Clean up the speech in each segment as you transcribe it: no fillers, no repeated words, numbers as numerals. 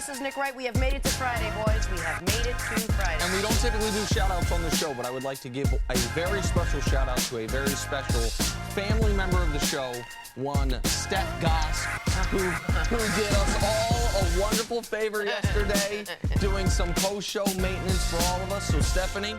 This is Nick Wright. We have made it to Friday, boys. We have made it to Friday. And we don't typically do shout-outs on the show, but I would like to give a very special shout-out to a very special family member of the show, one Steph Goss, who did us all a wonderful favor yesterday, doing some post-show maintenance for all of us. So, Stephanie,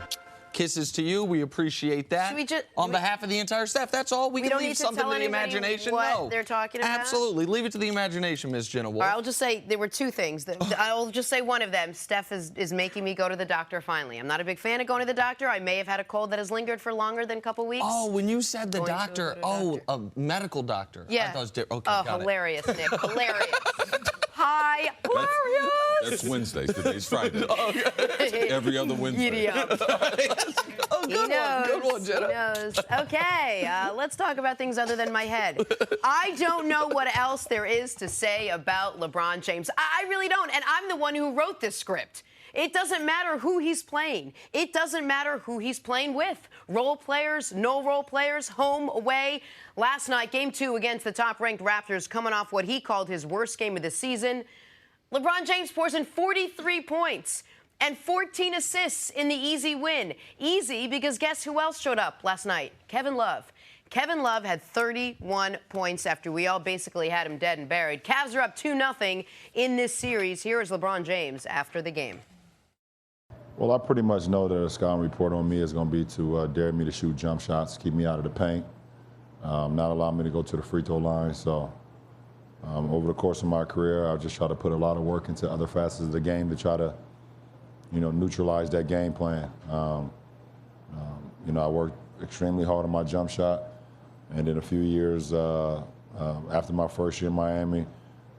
kisses to you. We appreciate that. On behalf of the entire staff, that's all. We can leave something to the imagination. What they're talking about? Absolutely. Leave it to the imagination, Ms. Jenna Wolf. I'll just say there were two things. I'll just say one of them. Steph is making me go to the doctor finally. I'm not a big fan of going to the doctor. I may have had a cold that has lingered for longer than a couple weeks. Oh, when you said the doctor, a medical doctor. Yeah. I thought it was different. Okay, got hilarious, Nick. Hilarious. Hi. Hilarious. That's Wednesdays. Today's Friday. Every other Wednesday. Giddy up. Good one, Jenna. He knows. Okay, let's talk about things other than my head. I don't know what else there is to say about LeBron James. I really don't, and I'm the one who wrote this script. It doesn't matter who he's playing. It doesn't matter who he's playing with. Role players, no role players, home, away. Last night, Game 2 against the top-ranked Raptors, coming off what he called his worst game of the season. LeBron James pours in 43 points and 14 assists in the easy win. Easy because guess who else showed up last night? Kevin Love. Kevin Love had 31 points after we all basically had him dead and buried. Cavs are up 2-0 in this series. Here is LeBron James after the game. Well, I pretty much know that a scouting report on me is going to be to dare me to shoot jump shots, keep me out of the paint, not allow me to go to the free throw line. So over the course of my career, I've just tried to put a lot of work into other facets of the game to try to, neutralize that game plan. I worked extremely hard on my jump shot. And in a few years after my first year in Miami,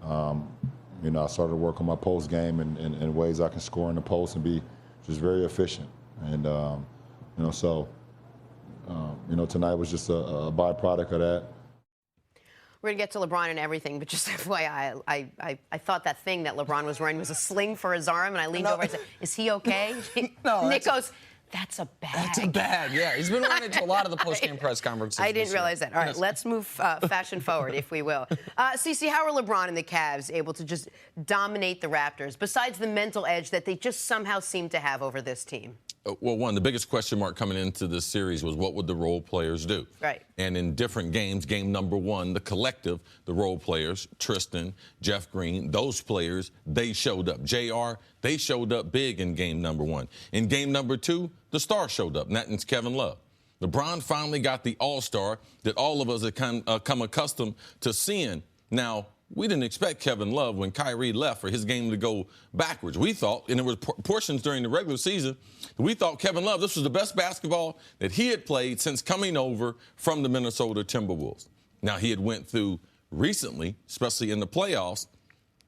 I started to work on my post game and ways I can score in the post and be just very efficient. And, tonight was just a byproduct of that. We're going to get to LeBron and everything, but just FYI, I thought that thing that LeBron was wearing was a sling for his arm, and I leaned over and said, is he okay? No, Nick goes, that's a bag. That's a bag, yeah. He's been running to a lot of the post-game press conferences. I didn't realize that. All right, let's move fashion forward, if we will. Cece, how are LeBron and the Cavs able to just dominate the Raptors, besides the mental edge that they just somehow seem to have over this team? Well, one, the biggest question mark coming into this series was what would the role players do? Right. And in different games, game number one, the collective, the role players, Tristan, Jeff Green, those players, they showed up. JR, they showed up big in game number one. In game number two, the star showed up, and that's Kevin Love. LeBron finally got the all-star that all of us have come accustomed to seeing. Now, we didn't expect Kevin Love when Kyrie left for his game to go backwards. We thought, and there were portions during the regular season, we thought Kevin Love, this was the best basketball that he had played since coming over from the Minnesota Timberwolves. Now, he had went through recently, especially in the playoffs,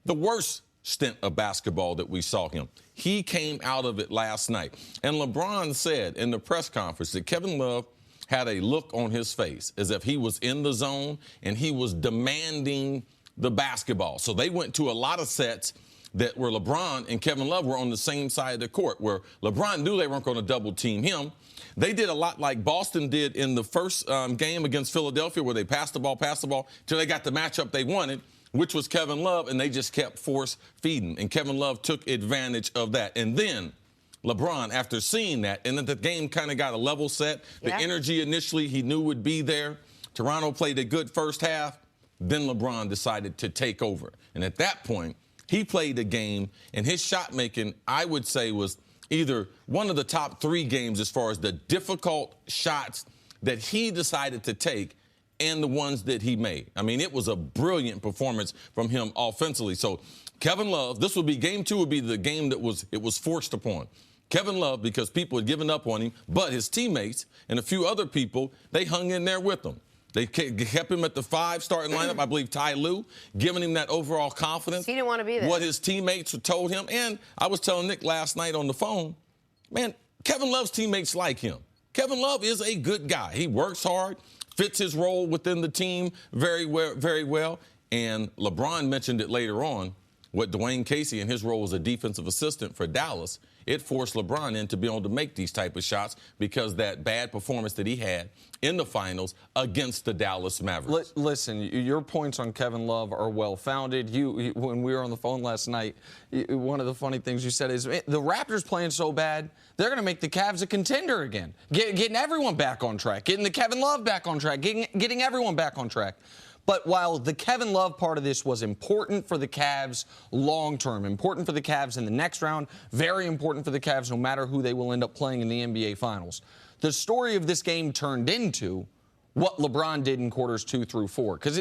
the worst stint of basketball that we saw him. He came out of it last night. And LeBron said in the press conference that Kevin Love had a look on his face as if he was in the zone and he was demanding the basketball. So they went to a lot of sets that where LeBron and Kevin Love were on the same side of the court, where LeBron knew they weren't going to double team him. They did a lot like Boston did in the first game against Philadelphia, where they passed the ball, till they got the matchup they wanted, which was Kevin Love, and they just kept force feeding. And Kevin Love took advantage of that. And then LeBron, after seeing that, and then the game kind of got a level set, the energy initially he knew would be there. Toronto played a good first half. Then LeBron decided to take over. And at that point, he played the game, and his shot making, I would say, was either one of the top three games as far as the difficult shots that he decided to take and the ones that he made. I mean, it was a brilliant performance from him offensively. So Kevin Love, this would be game two, would be the game that it was forced upon. Kevin Love, because people had given up on him, but his teammates and a few other people, they hung in there with him. They kept him at the 5 starting lineup. I believe Ty Lue, giving him that overall confidence. He didn't want to be there. What his teammates told him. And I was telling Nick last night on the phone, man, Kevin Love's teammates like him. Kevin Love is a good guy. He works hard, fits his role within the team very well. And LeBron mentioned it later on, what Dwayne Casey in his role as a defensive assistant for Dallas it forced LeBron in to be able to make these type of shots because that bad performance that he had in the finals against the Dallas Mavericks. Listen, your points on Kevin Love are well-founded. When we were on the phone last night, one of the funny things you said is the Raptors playing so bad, they're going to make the Cavs a contender again, getting everyone back on track, getting the Kevin Love back on track, getting everyone back on track. But while the Kevin Love part of this was important for the Cavs long-term, important for the Cavs in the next round, very important for the Cavs no matter who they will end up playing in the NBA Finals, the story of this game turned into what LeBron did in quarters 2 through 4. Because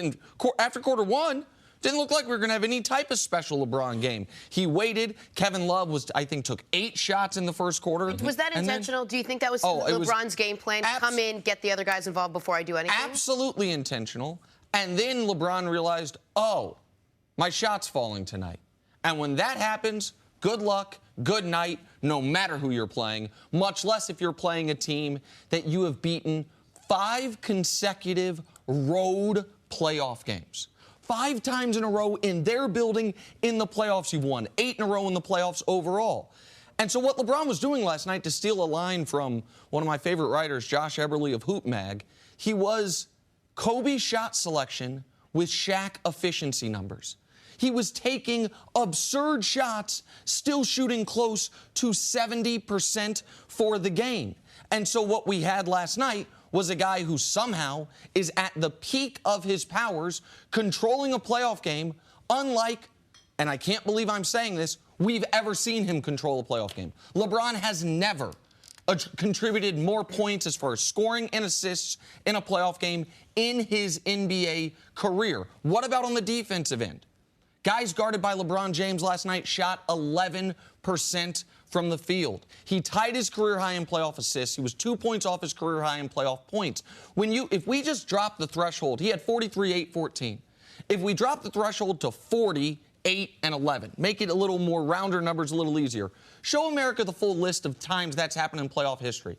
after quarter 1, didn't look like we were going to have any type of special LeBron game. He waited. Kevin Love took 8 shots in the first quarter. Was that intentional? Do you think that was LeBron's game plan? Come in, get the other guys involved before I do anything? Absolutely intentional. And then LeBron realized, oh, my shot's falling tonight. And when that happens, good luck, good night, no matter who you're playing, much less if you're playing a team that you have beaten 5 consecutive road playoff games. 5 times in a row in their building in the playoffs. You've won 8 in a row in the playoffs overall. And so what LeBron was doing last night, to steal a line from one of my favorite writers, Josh Eberly of Hoop Mag, he was Kobe shot selection with Shaq efficiency numbers. He was taking absurd shots, still shooting close to 70% for the game. And so what we had last night was a guy who somehow is at the peak of his powers, controlling a playoff game, unlike, and I can't believe I'm saying this, we've ever seen him control a playoff game. LeBron has never contributed more points as far as scoring and assists in a playoff game in his NBA career. What about on the defensive end? Guys guarded by LeBron James last night shot 11% from the field. He tied his career high in playoff assists. He was 2 points off his career high in playoff points. If we just drop the threshold, he had 43, 8, 14. If we drop the threshold to 40, 8, and 11, make it a little more rounder numbers, a little easier. Show America the full list of times that's happened in playoff history.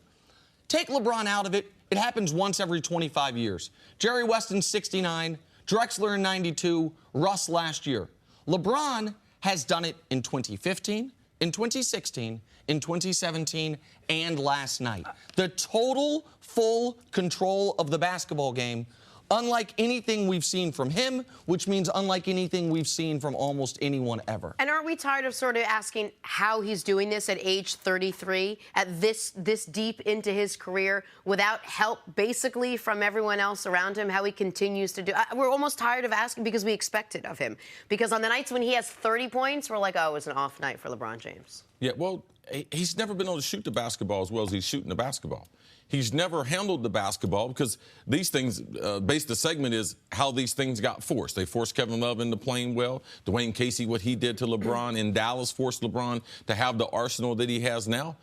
Take LeBron out of it. It happens once every 25 years. Jerry West in 69, Drexler in 92, Russ last year. LeBron has done it in 2015, in 2016, in 2017, and last night. The total full control of the basketball game, unlike anything we've seen from him, which means unlike anything we've seen from almost anyone ever. And aren't we tired of sort of asking how he's doing this at age 33, at this deep into his career, without help basically from everyone else around him, how he continues to do? We're almost tired of asking because we expect it of him. Because on the nights when he has 30 points, we're like, oh, it was an off night for LeBron James. Yeah, well, he's never been able to shoot the basketball as well as he's shooting the basketball. He's never handled the basketball because these things, the segment is how these things got forced. They forced Kevin Love into playing well. Dwayne Casey, what he did to LeBron in Dallas, forced LeBron to have the arsenal that he has now.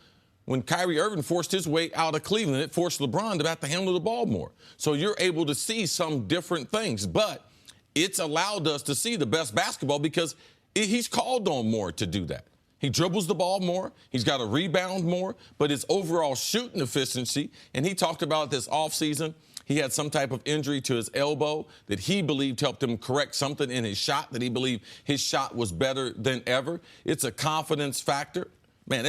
When Kyrie Irving forced his way out of Cleveland, it forced LeBron to have to handle the ball more. So you're able to see some different things. But it's allowed us to see the best basketball because he's called on more to do that. He dribbles the ball more. He's got to rebound more. But his overall shooting efficiency, and he talked about this offseason, he had some type of injury to his elbow that he believed helped him correct something in his shot, that he believed his shot was better than ever. It's a confidence factor. Man,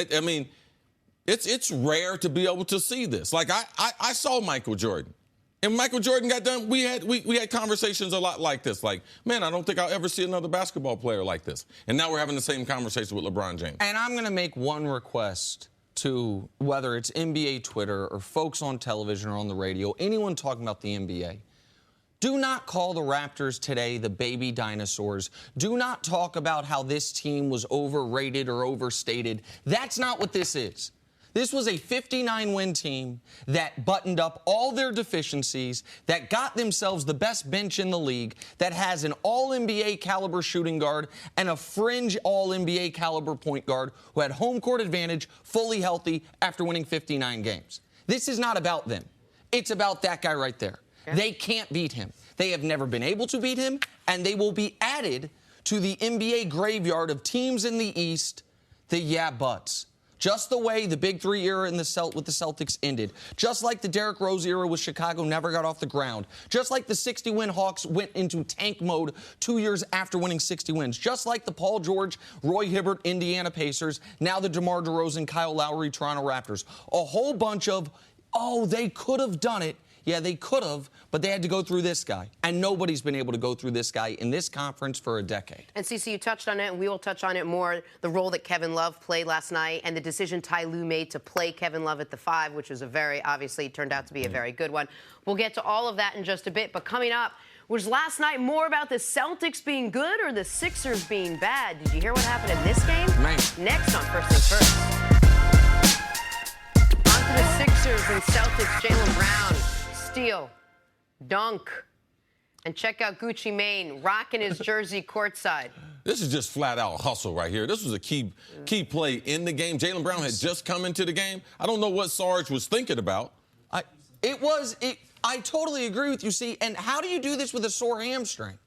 it's rare to be able to see this. Like, I saw Michael Jordan. And Michael Jordan got done, we had conversations a lot like this. Like, man, I don't think I'll ever see another basketball player like this. And now we're having the same conversation with LeBron James. And I'm going to make one request to whether it's NBA Twitter or folks on television or on the radio, anyone talking about the NBA. Do not call the Raptors today the baby dinosaurs. Do not talk about how this team was overrated or overstated. That's not what this is. This was a 59-win team that buttoned up all their deficiencies, that got themselves the best bench in the league, that has an all-NBA caliber shooting guard and a fringe all-NBA caliber point guard who had home court advantage, fully healthy after winning 59 games. This is not about them. It's about that guy right there. Yeah. They can't beat him. They have never been able to beat him, and they will be added to the NBA graveyard of teams in the East, the yeah buts. Just the way the Big Three era with the Celtics ended. Just like the Derrick Rose era with Chicago never got off the ground. Just like the 60-win Hawks went into tank mode 2 years after winning 60 wins. Just like the Paul George, Roy Hibbert, Indiana Pacers. Now the DeMar DeRozan, Kyle Lowry, Toronto Raptors. A whole bunch of, oh, they could have done it. Yeah, they could have, but they had to go through this guy. And nobody's been able to go through this guy in this conference for a decade. And CeCe, you touched on it, and we will touch on it more, the role that Kevin Love played last night and the decision Ty Lue made to play Kevin Love at the 5, which was obviously turned out to be a very good one. We'll get to all of that in just a bit, but coming up, was last night more about the Celtics being good or the Sixers being bad? Did you hear what happened in this game? Man. Next on First Things First. On to the Sixers and Celtics, Jaylen Brown. Steal, dunk, and check out Gucci Mane rocking his jersey courtside. This is just flat-out hustle right here. This was a key play in the game. Jaylen Brown had just come into the game. I don't know what Sarge was thinking about. I totally agree with you, see. And how do you do this with a sore hamstring?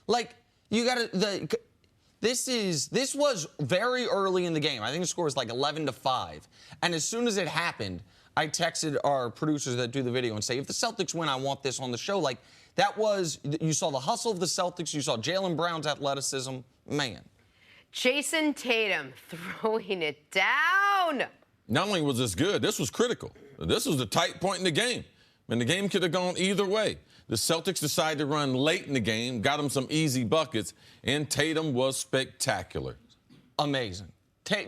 Like, you got to this was very early in the game. I think the score was like 11-5. And as soon as it happened, I texted our producers that do the video and say, if the Celtics win, I want this on the show. Like, that was, you saw the hustle of the Celtics. You saw Jaylen Brown's athleticism. Man. Jason Tatum throwing it down. Not only was this good, this was critical. This was the tight point in the game. And the game could have gone either way. The Celtics decided to run late in the game, got them some easy buckets, and Tatum was spectacular. Amazing.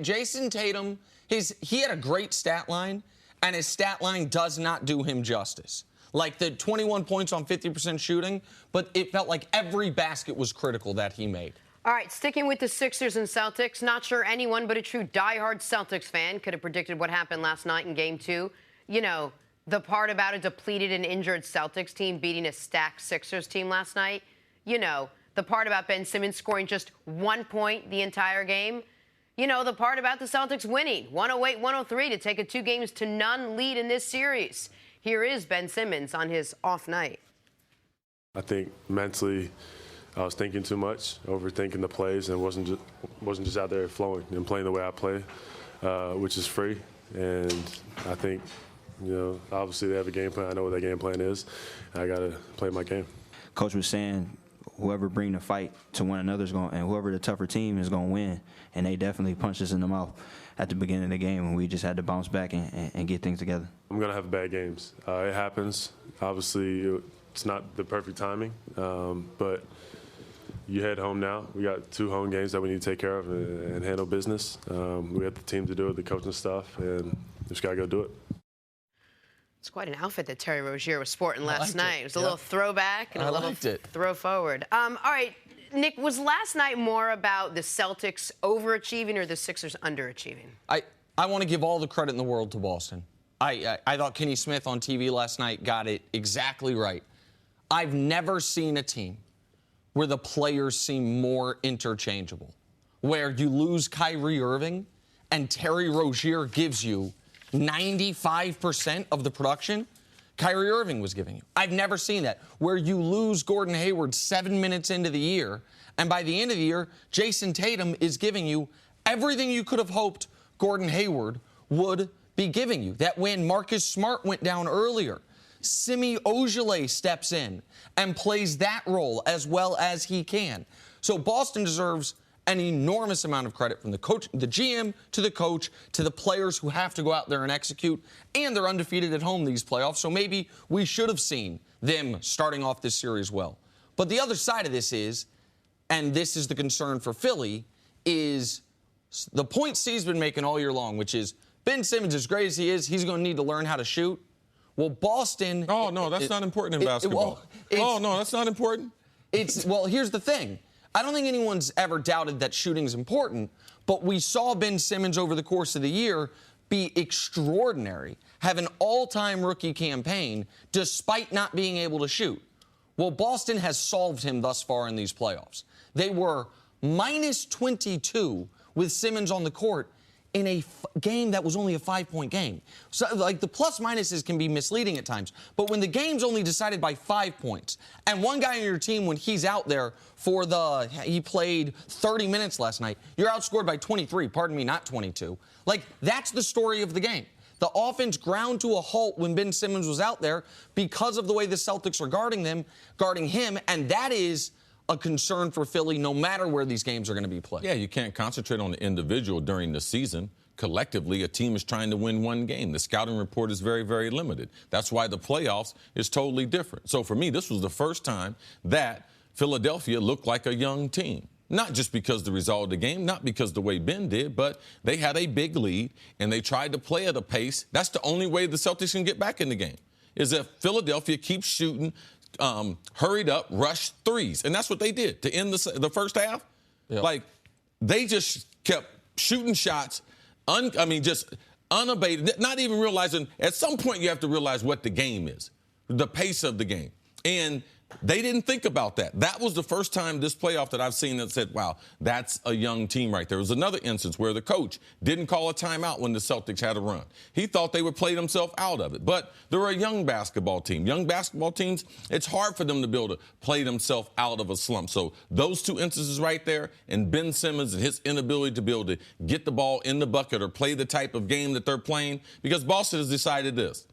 Jason Tatum, he had a great stat line, and his stat line does not do him justice. Like the 21 points on 50% shooting, but it felt like every basket was critical that he made. All right, sticking with the Sixers and Celtics, not sure anyone but a true diehard Celtics fan could have predicted what happened last night in Game 2. You know, the part about a depleted and injured Celtics team beating a stacked Sixers team last night. You know, the part about Ben Simmons scoring just 1 point the entire game. You know, the part about the Celtics winning 108-103 to take a 2-0 lead in this series. Here is Ben Simmons on his off night. I think mentally I was thinking too much, overthinking the plays, and wasn't just out there flowing and playing the way I play, which is free. And I think, you know, obviously they have a game plan. I know what that game plan is. And I got to play my game. Coach was saying whoever bring the fight to one another is going, and whoever the tougher team is going to win. And they definitely punched us in the mouth at the beginning of the game, and we just had to bounce back and get things together. I'm going to have bad games. It happens. Obviously, it's not the perfect timing, but you head home now. We got 2 home games that we need to take care of and handle business. We got the team to do it, the coaching stuff, and just got to go do it. It's quite an outfit that Terry Rozier was sporting last night. It was a little throwback and a little throw forward. All right, Nick, was last night more about the Celtics overachieving or the Sixers underachieving? I want to give all the credit in the world to Boston. I thought Kenny Smith on TV last night got it exactly right. I've never seen a team where the players seem more interchangeable, where you lose Kyrie Irving and Terry Rozier gives you 95% of the production Kyrie Irving was giving you. I've never seen that, where you lose Gordon Hayward 7 minutes into the year, and by the end of the year, Jason Tatum is giving you everything you could have hoped Gordon Hayward would be giving you. That when Marcus Smart went down earlier, Semi Ojeleye steps in and plays that role as well as he can. So Boston deserves an enormous amount of credit from the coach, the GM, to the coach, to the players who have to go out there and execute. And they're undefeated at home these playoffs, so maybe we should have seen them starting off this series well. But the other side of this is, and this is the concern for Philly, is the point C's been making all year long, which is Ben Simmons, as great as he is, he's going to need to learn how to shoot. Well, Boston... Oh, no, that's not important in basketball. Oh, no, that's not important. Well, here's the thing. I don't think anyone's ever doubted that shooting's important, but we saw Ben Simmons over the course of the year be extraordinary, have an all-time rookie campaign despite not being able to shoot. Well, Boston has solved him thus far in these playoffs. They were minus 22 with Simmons on the court in a game that was only a 5-point game. So, like, the plus minuses can be misleading at times. But when the game's only decided by 5 points, and one guy on your team, when he's out there he played 30 minutes last night, you're outscored by 23, pardon me, not 22. Like, that's the story of the game. The offense ground to a halt when Ben Simmons was out there because of the way the Celtics are guarding him, and that is a concern for Philly no matter where these games are going to be played. Yeah, you can't concentrate on the individual during the season. Collectively, a team is trying to win one game. The scouting report is very, very limited. That's why the playoffs is totally different. So for me, this was the first time that Philadelphia looked like a young team. Not just because the result of the game, not because the way Ben did, but they had a big lead, and they tried to play at a pace. That's the only way the Celtics can get back in the game, is if Philadelphia keeps shooting hurried up, rushed threes. And that's what they did to end the first half. Yep. Like, they just kept shooting shots, just unabated, not even realizing, at some point you have to realize what the game is, the pace of the game. And they didn't think about that. That was the first time this playoff that I've seen that said, wow, that's a young team right there. There was another instance where the coach didn't call a timeout when the Celtics had a run. He thought they would play themselves out of it. But they're a young basketball team. Young basketball teams, it's hard for them to be able to play themselves out of a slump. So those two instances right there, and Ben Simmons and his inability to be able to get the ball in the bucket or play the type of game that they're playing, because Boston has decided this.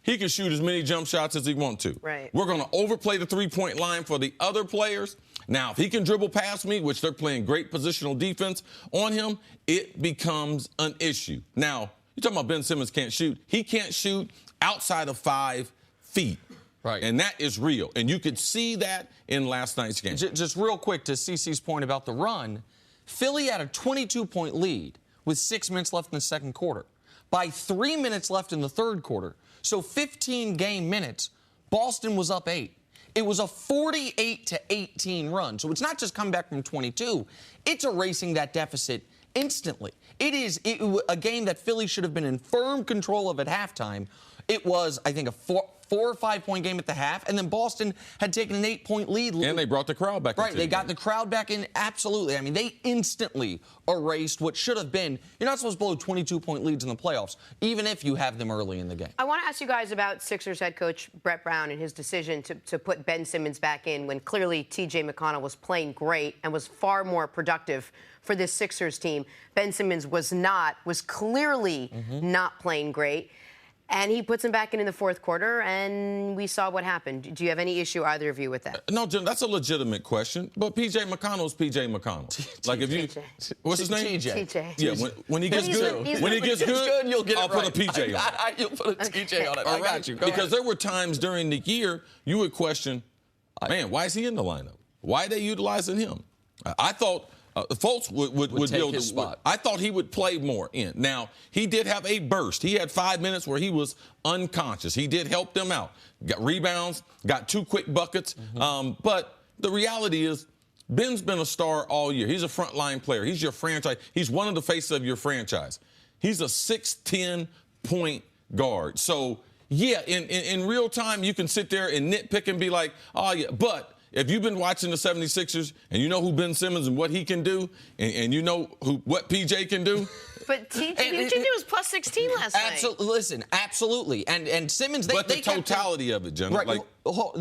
He can shoot as many jump shots as he wants to. Right. We're going to overplay the three-point line for the other players. Now, if he can dribble past me, which they're playing great positional defense on him, it becomes an issue. Now, you're talking about Ben Simmons can't shoot. He can't shoot outside of 5 feet. Right. And that is real. And you could see that in last night's game. Just real quick to CeCe's point about the run, Philly had a 22-point lead with 6 minutes left in the second quarter. By 3 minutes left in the third quarter, so 15 game minutes, Boston was up 8. It was a 48-18 run. So it's not just coming back from 22. It's erasing that deficit instantly. It is a game that Philly should have been in firm control of at halftime. It was, I think, a 4 or 5 point game at the half, and then Boston had taken an 8-point lead. And they brought the crowd back. Right, they got the crowd back in, absolutely. I mean, they instantly erased what should have been. You're not supposed to blow 22-point leads in the playoffs, even if you have them early in the game. I want to ask you guys about Sixers head coach Brett Brown and his decision to put Ben Simmons back in when clearly T.J. McConnell was playing great and was far more productive for this Sixers team. Ben Simmons was clearly not playing great. And he puts him back in the fourth quarter, and we saw what happened. Do you have any issue, either of you, with that? No, Jim, that's a legitimate question. But P.J. McConnell's P.J. McConnell. Like, if you, what's his name? TJ. Yeah, when he gets good, you'll get I'll it put right. a P.J. on it. You'll put a TJ on it. All I got you. Go because ahead. there were times during the year you would question, man, why is he in the lineup? Why are they utilizing him? I thought Fultz would take build his spot. I thought he would play more in. Now, he did have a burst. He had 5 minutes where he was unconscious. He did help them out. Got rebounds, got 2 quick buckets. But the reality is, Ben's been a star all year. He's a frontline player. He's your franchise. He's one of the faces of your franchise. He's a 6'10" point guard. So, yeah, in real time, you can sit there and nitpick and be like, oh, yeah, but if you've been watching the 76ers and you know who Ben Simmons and what he can do, and you know what PJ can do. But TJ was plus 16 last night. Listen, absolutely. And Simmons, But the totality of it, Jen. Right, like,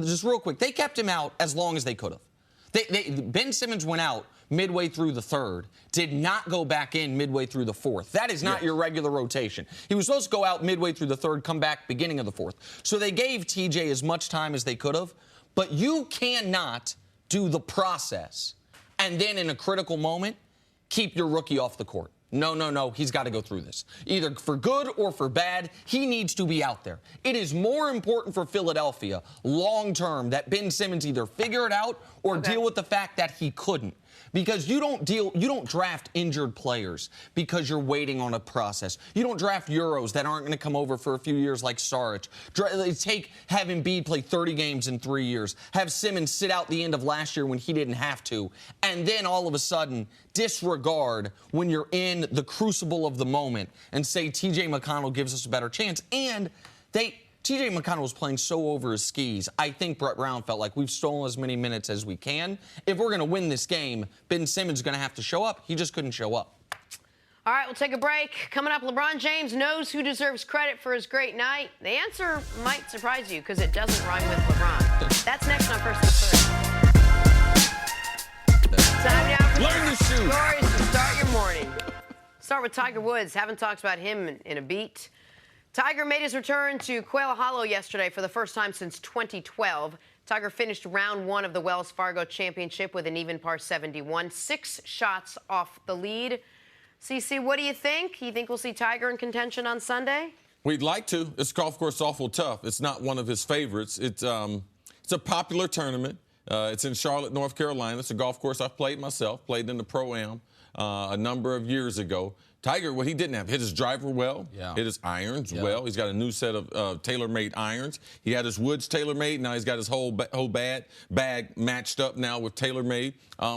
just real quick, they kept him out as long as they could have. Ben Simmons went out midway through the third, did not go back in midway through the fourth. That is not your regular rotation. He was supposed to go out midway through the third, come back beginning of the fourth. So they gave TJ as much time as they could have. But you cannot do the process and then in a critical moment keep your rookie off the court. No. He's got to go through this. Either for good or for bad, he needs to be out there. It is more important for Philadelphia long term that Ben Simmons either figure it out or deal with the fact that he couldn't. Because you don't draft injured players because you're waiting on a process. You don't draft Euros that aren't going to come over for a few years like Saric. Have Embiid play 30 games in 3 years. Have Simmons sit out the end of last year when he didn't have to. And then all of a sudden disregard when you're in the crucible of the moment and say T.J. McConnell gives us a better chance. And T.J. McConnell was playing so over his skis. I think Brett Brown felt like we've stolen as many minutes as we can. If we're going to win this game, Ben Simmons is going to have to show up. He just couldn't show up. All right, we'll take a break. Coming up, LeBron James knows who deserves credit for his great night. The answer might surprise you because it doesn't rhyme with LeBron. That's next on First and Third. Time now for Learn to shoot. stories to start your morning. Start with Tiger Woods. Haven't talked about him in a beat. Tiger made his return to Quail Hollow yesterday for the first time since 2012. Tiger finished round one of the Wells Fargo Championship with an even par 71, 6 shots off the lead. CC, what do you think? You think we'll see Tiger in contention on Sunday? We'd like to. This golf course is awful tough. It's not one of his favorites. It's a popular tournament. It's in Charlotte, North Carolina. It's a golf course I've played myself, played in the Pro-Am a number of years ago. Tiger, what he didn't have, hit his driver well, hit his irons well. He's got a new set of tailor-made irons. He had his Woods tailor-made. Now he's got his whole bag matched up now with tailor-made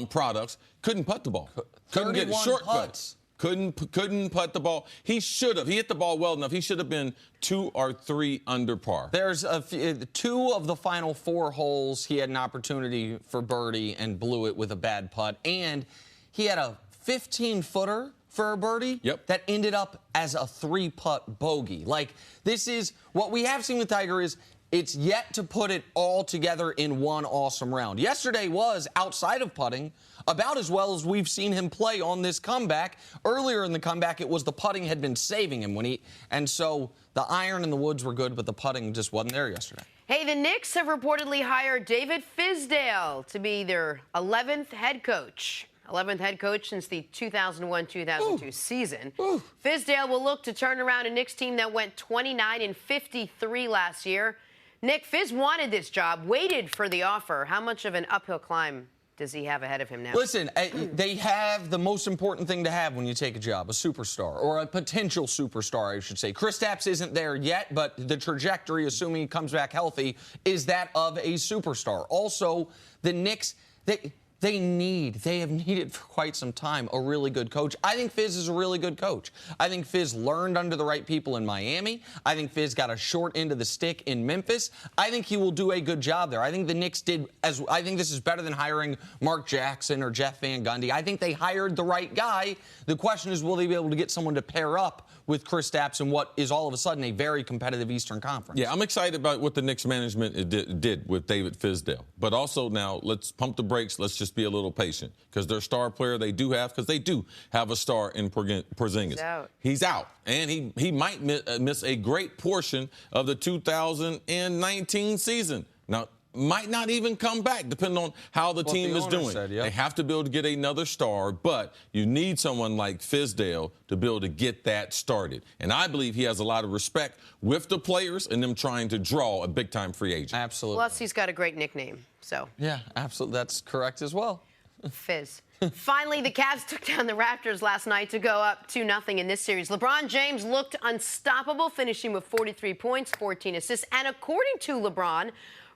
products. Couldn't putt the ball. Couldn't get shortcuts. Couldn't putt the ball. He should have. He hit the ball well enough. He should have been 2 or 3 under par. There's 2 of the final 4 holes he had an opportunity for birdie and blew it with a bad putt. And he had a 15-footer for a birdie that ended up as a 3-putt bogey. Like, this is what we have seen with Tiger is it's yet to put it all together in one awesome round. Yesterday was, outside of putting, about as well as we've seen him play on this comeback. Earlier in the comeback, it was the putting had been saving him and so the iron and the woods were good, but the putting just wasn't there yesterday. Hey, the Knicks have reportedly hired David Fizdale to be their 11th head coach. 11th head coach since the 2001-2002 season. Fizdale will look to turn around a Knicks team that went 29-53 last year. Nick, Fizz wanted this job, waited for the offer. How much of an uphill climb does he have ahead of him now? Listen, they have the most important thing to have when you take a job, a superstar, or a potential superstar, I should say. Kristaps isn't there yet, but the trajectory, assuming he comes back healthy, is that of a superstar. Also, the Knicks, they have needed for quite some time a really good coach. I think Fizz is a really good coach. I think Fizz learned under the right people in Miami. I think Fizz got a short end of the stick in Memphis. I think he will do a good job there. I think the Knicks I think this is better than hiring Mark Jackson or Jeff Van Gundy. I think they hired the right guy. The question is, will they be able to get someone to pair up with Kristaps in what is all of a sudden a very competitive Eastern Conference? Yeah, I'm excited about what the Knicks management did with David Fizdale. But also now, let's pump the brakes. Let's just be a little patient because their star player they do have, because they do have a star in Porzingis. He's out. And he might miss a great portion of the 2019 season. Now, might not even come back, depending on how the team is doing. They have to be able to get another star, but you need someone like Fizdale to be able to get that started. And I believe he has a lot of respect with the players and them trying to draw a big-time free agent. Absolutely. Plus, he's got a great nickname, so. Yeah, absolutely. That's correct as well. Fizz. Finally, the Cavs took down the Raptors last night to go up 2-0 in this series. LeBron James looked unstoppable, finishing with 43 points, 14 assists. And according to LeBron,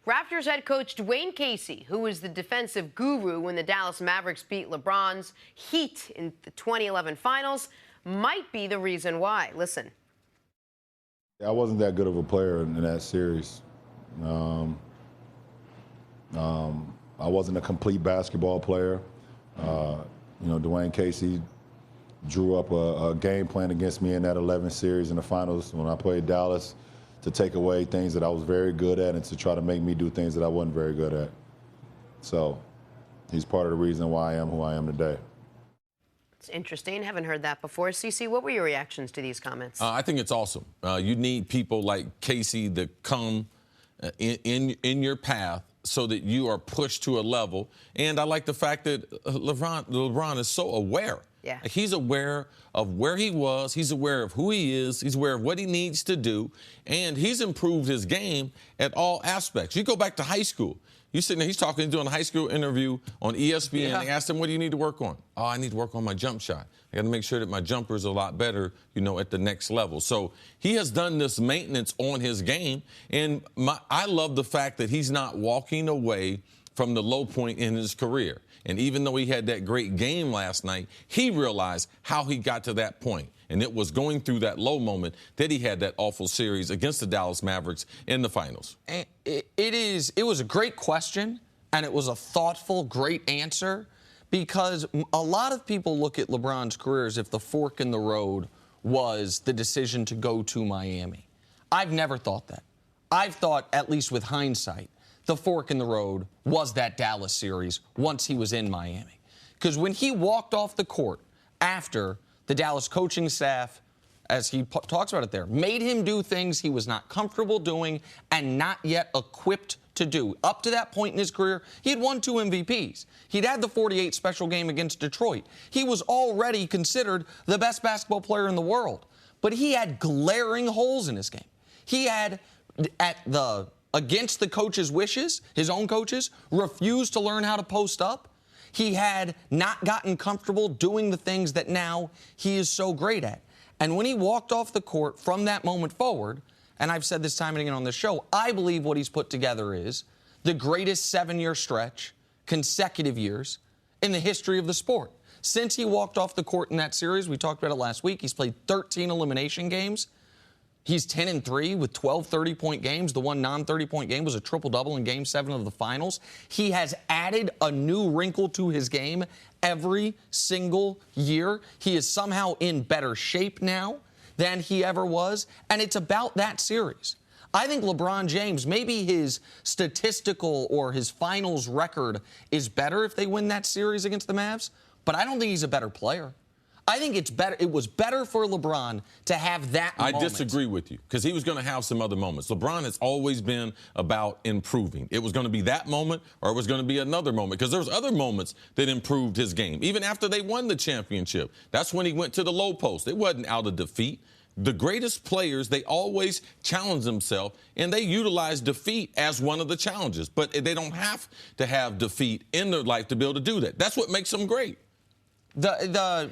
Raptors head coach Dwayne Casey, who was the defensive guru when the Dallas Mavericks beat LeBron's Heat in the 2011 finals, might be the reason why. Listen. I wasn't that good of a player in that series. I wasn't a complete basketball player. Dwayne Casey drew up a game plan against me in that 11 series in the finals when I played Dallas to take away things that I was very good at and to try to make me do things that I wasn't very good at. So he's part of the reason why I am who I am today. It's interesting. Haven't heard that before. CC, what were your reactions to these comments? I think it's awesome. You need people like Casey that come in your path so that you are pushed to a level. And I like the fact that LeBron is so aware. Yeah. He's aware of where he was. He's aware of who he is. He's aware of what he needs to do. And he's improved his game at all aspects. You go back to high school. You sitting there, he's doing a high school interview on ESPN. Yeah. They asked him, what do you need to work on? Oh, I need to work on my jump shot. I got to make sure that my jumper is a lot better, at the next level. So he has done this maintenance on his game. And I love the fact that he's not walking away from the low point in his career. And even though he had that great game last night, he realized how he got to that point. And it was going through that low moment that he had that awful series against the Dallas Mavericks in the finals. And it was a great question, and it was a thoughtful, great answer. because a lot of people look at LeBron's career as if the fork in the road was the decision to go to Miami. I've never thought that. I've thought, at least with hindsight, the fork in the road was that Dallas series once he was in Miami. Because when he walked off the court after the Dallas coaching staff, as he talks about it there, made him do things he was not comfortable doing and not yet equipped to do. Up to that point in his career, he had won 2 MVPs. He'd had the 48 special game against Detroit. He was already considered the best basketball player in the world. But he had glaring holes in his game. He had, against the coach's wishes, his own coaches, refused to learn how to post up. He had not gotten comfortable doing the things that now he is so great at. And when he walked off the court from that moment forward, and I've said this time and again on the show, I believe what he's put together is the greatest 7-year stretch, consecutive years, in the history of the sport. Since he walked off the court in that series, we talked about it last week, he's played 13 elimination games. He's 10-3 with 12 30-point games. The one non-30-point game was a triple-double in Game 7 of the finals. He has added a new wrinkle to his game every single year. He is somehow in better shape now than he ever was, and it's about that series. I think LeBron James, maybe his statistical or his finals record is better if they win that series against the Mavs, but I don't think he's a better player. I think it's better. It was better for LeBron to have that moment. I disagree with you because he was going to have some other moments. LeBron has always been about improving. It was going to be that moment or it was going to be another moment because there was other moments that improved his game. Even after they won the championship, that's when he went to the low post. It wasn't out of defeat. The greatest players, they always challenge themselves, and they utilize defeat as one of the challenges. But they don't have to have defeat in their life to be able to do that. That's what makes them great. Go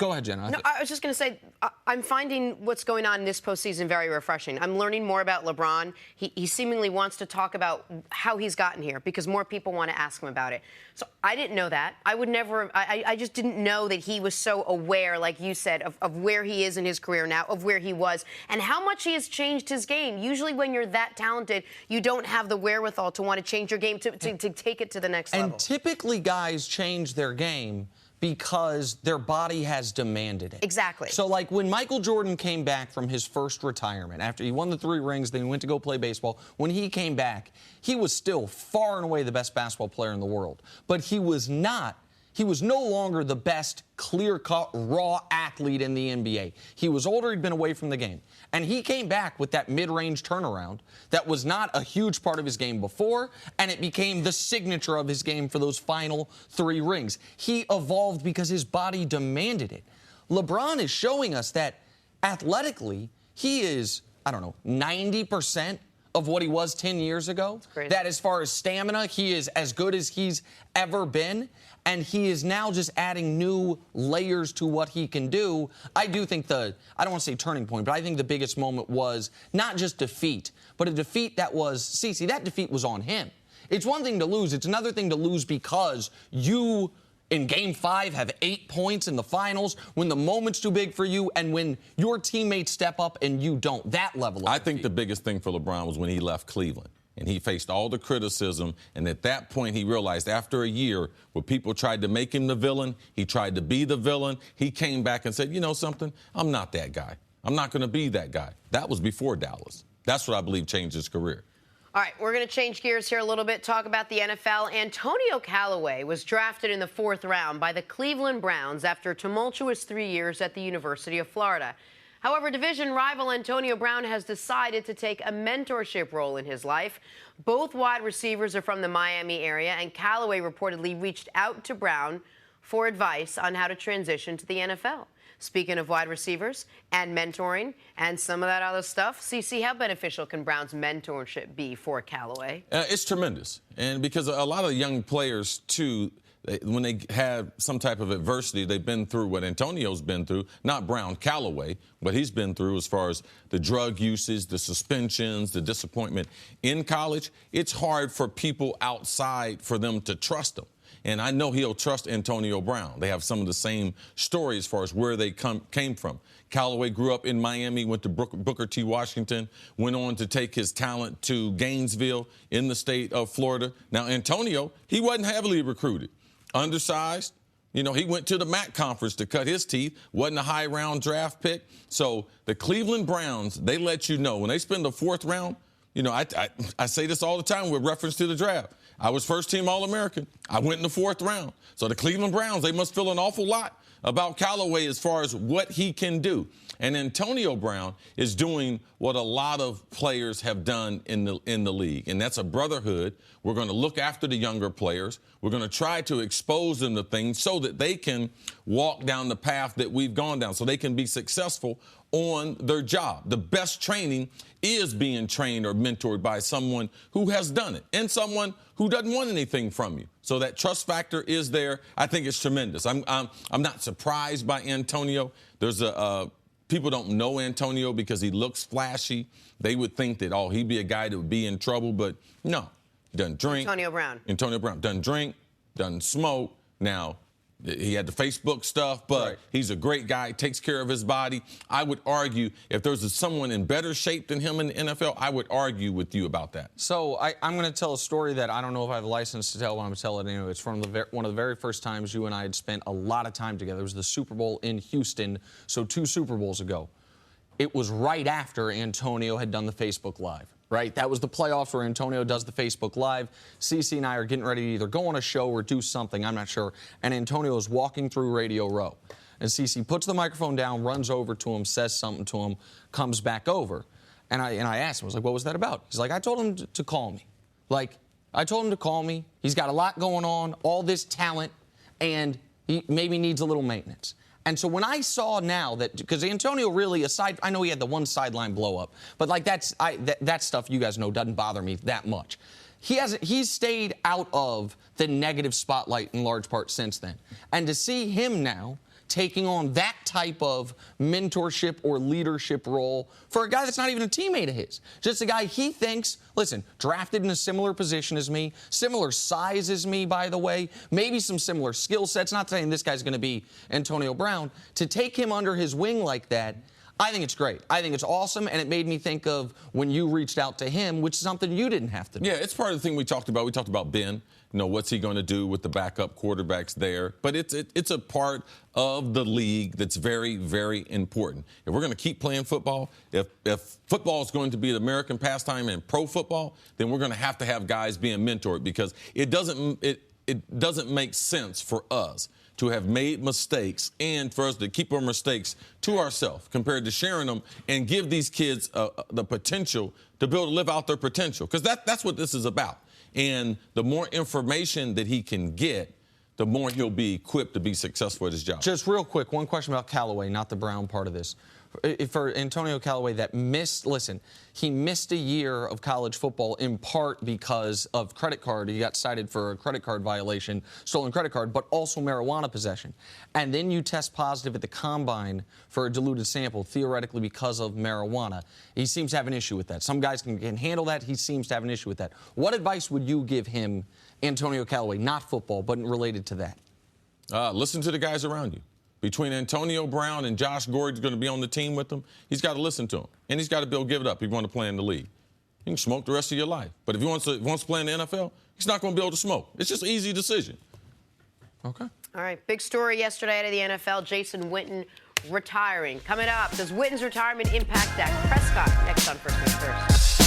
ahead, Jenna. No, I was just going to say, I'm finding what's going on in this postseason very refreshing. I'm learning more about LeBron. He seemingly wants to talk about how he's gotten here because more people want to ask him about it. So I didn't know that. I would never, I just didn't know that he was so aware, like you said, of where he is in his career now, of where he was, and how much he has changed his game. Usually when you're that talented, you don't have the wherewithal to want to change your game, to take it to the next level. And typically guys change their game because their body has demanded it. Exactly. So, like, when Michael Jordan came back from his first retirement, after he won the 3 rings, then he went to go play baseball, when he came back, he was still far and away the best basketball player in the world. But he was no longer the best clear-cut, raw athlete in the NBA. He was older, he'd been away from the game. And he came back with that mid-range turnaround that was not a huge part of his game before, and it became the signature of his game for those final 3 rings. He evolved because his body demanded it. LeBron is showing us that athletically, he is, 90% of what he was 10 years ago. That as far as stamina, he is as good as he's ever been. And he is now just adding new layers to what he can do. I do think I don't want to say turning point, but I think the biggest moment was not just defeat, but a defeat that was, Cece, that defeat was on him. It's one thing to lose. It's another thing to lose because you, in Game 5, have 8 points in the finals, when the moment's too big for you, and when your teammates step up and you don't. That level of I defeat. think the biggest thing for LeBron was when he left Cleveland. And he faced all the criticism, and at that point he realized after a year where people tried to make him the villain, he tried to be the villain, he came back and said, you know something, I'm not that guy. I'm not going to be that guy. That was before Dallas. That's what I believe changed his career. All right, we're going to change gears here a little bit, talk about the NFL. Antonio Callaway was drafted in the 4th round by the Cleveland Browns after a tumultuous 3 years at the University of Florida. However, division rival Antonio Brown has decided to take a mentorship role in his life. Both wide receivers are from the Miami area, and Callaway reportedly reached out to Brown for advice on how to transition to the NFL. Speaking of wide receivers and mentoring and some of that other stuff, CC, how beneficial can Brown's mentorship be for Callaway? It's tremendous. And because a lot of young players, too, when they have some type of adversity, they've been through what Antonio's been through, not Brown, Callaway, what he's been through as far as the drug usage, the suspensions, the disappointment in college. It's hard for people outside for them to trust him. And I know he'll trust Antonio Brown. They have some of the same stories as far as where they came from. Callaway grew up in Miami, went to Booker T. Washington, went on to take his talent to Gainesville in the state of Florida. Now, Antonio, he wasn't heavily recruited. Undersized, You know, he went to the MAC conference to cut his teeth, wasn't a high-round draft pick. So the Cleveland Browns, they let you know. When they spend the 4th round, you know, I say this all the time with reference to the draft. I was first-team All-American. I went in the 4th round. So the Cleveland Browns, they must feel an awful lot about Callaway as far as what he can do. And Antonio Brown is doing what a lot of players have done in the league, and that's a brotherhood. We're going to look after the younger players. We're going to try to expose them to things so that they can walk down the path that we've gone down, so they can be successful on their job. The best training is being trained or mentored by someone who has done it and someone who doesn't want anything from you. So that trust factor is there. I think it's tremendous. I'm not surprised by Antonio. There's people don't know Antonio because he looks flashy. They would think that, oh, he'd be a guy that would be in trouble, but no. He doesn't drink. Antonio Brown doesn't drink, doesn't smoke. Now, he had the Facebook stuff, but he's a great guy, takes care of his body. I would argue if there's someone in better shape than him in the NFL, I would argue with you about that. So I'm going to tell a story that I don't know if I have a license to tell, but I'm going to tell it anyway. It's from one of the very first times you and I had spent a lot of time together. It was the Super Bowl in Houston, so 2 Super Bowls ago. It was right after Antonio had done the Facebook Live. Right? That was the playoffs where Antonio does the Facebook Live. CeCe and I are getting ready to either go on a show or do something, I'm not sure. And Antonio is walking through Radio Row. And CeCe puts the microphone down, runs over to him, says something to him, comes back over. And I asked him, I was like, what was that about? He's like, I told him to call me. Like, I told him to call me. He's got a lot going on, all this talent, and he maybe needs a little maintenance. And so when I saw now that, because Antonio really, aside, I know he had the one sideline blow up, but like that stuff, you guys know, doesn't bother me that much. He's stayed out of the negative spotlight in large part since then. And to see him now taking on that type of mentorship or leadership role for a guy that's not even a teammate of his, just a guy he thinks, listen, drafted in a similar position as me, similar size as me, by the way, maybe some similar skill sets, not saying this guy's going to be Antonio Brown, to take him under his wing like that, I think it's great. I think it's awesome, and it made me think of when you reached out to him, which is something you didn't have to do. Yeah, it's part of the thing we talked about. We talked about Ben. You know, what's he going to do with the backup quarterbacks there? But it's a part of the league that's very, very important. If we're going to keep playing football, if football is going to be the American pastime and pro football, then we're going to have guys being mentored, because it doesn't make sense for us to have made mistakes and for us to keep our mistakes to ourselves compared to sharing them and give these kids the potential to be able to live out their potential, because that's what this is about. And the more information that he can get, the more he'll be equipped to be successful at his job. Just real quick, one question about Callaway, not the Brown part of this. For Antonio Callaway that he missed a year of college football in part because of credit card. He got cited for a credit card violation, stolen credit card, but also marijuana possession. And then you test positive at the combine for a diluted sample, theoretically because of marijuana. He seems to have an issue with that. Some guys can handle that. He seems to have an issue with that. What advice would you give him, Antonio Callaway, not football, but related to that? Listen to the guys around you. Between Antonio Brown and Josh Gordon's going to be on the team with him, he's got to listen to him. And he's got to be able to give it up if you want to play in the league. You can smoke the rest of your life. But if he wants to play in the NFL, he's not going to be able to smoke. It's just an easy decision. Okay. All right, big story yesterday out of the NFL, Jason Witten retiring. Coming up, does Witten's retirement impact Dak Prescott? Next on First Things First.